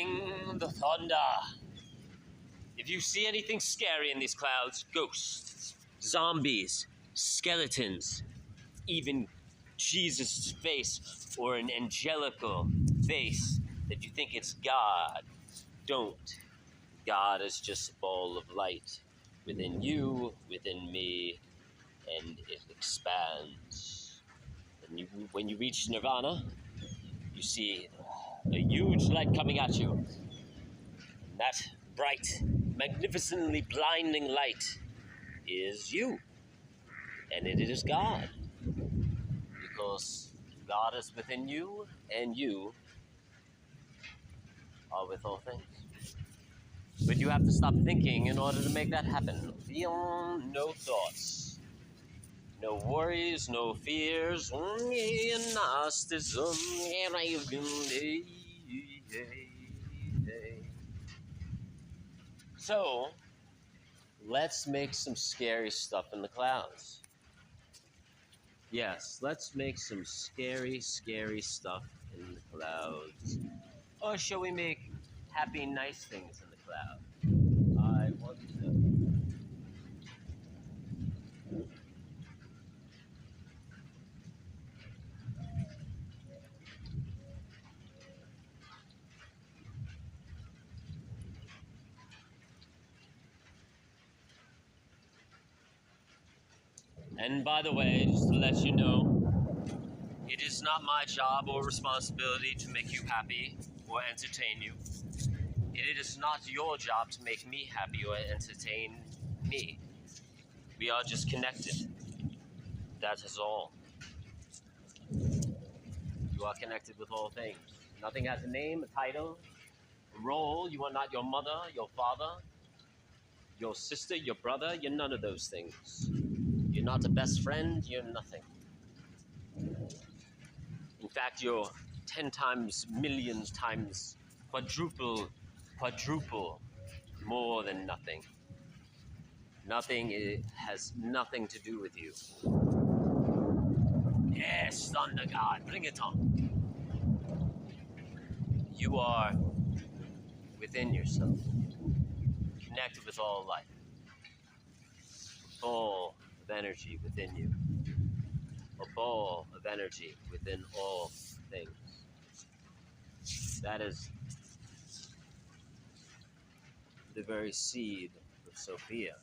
lightning, the thunder. If you see anything scary in these clouds, ghosts, zombies, skeletons, even Jesus' face or an angelical face that you think it's God, don't. God is just a ball of light within you, within me, and it expands. And when you reach nirvana, you see a huge light coming at you. And that bright, magnificently blinding light is you. And it is God. Because God is within you, and you are with all things. But you have to stop thinking in order to make that happen. Feel no thoughts. No worries, no fears, only Gnosticism. So, let's make some scary stuff in the clouds. Yes, let's make some scary, scary stuff in the clouds. Or shall we make happy, nice things in the cloud? I want to. And by the way, just to let you know, it is not my job or responsibility to make you happy or entertain you. It is not your job to make me happy or entertain me. We are just connected. That is all. You are connected with all things. Nothing has a name, a title, a role. You are not your mother, your father, your sister, your brother. You're none of those things. You're not a best friend. You're nothing. In fact, you're 10 times, millions times, quadruple more than nothing. Nothing has nothing to do with you. Yes, Thunder God, bring it on. You are within yourself, connected with all life, a ball of energy within you, a ball of energy within all things. That is the very seed of Sophia.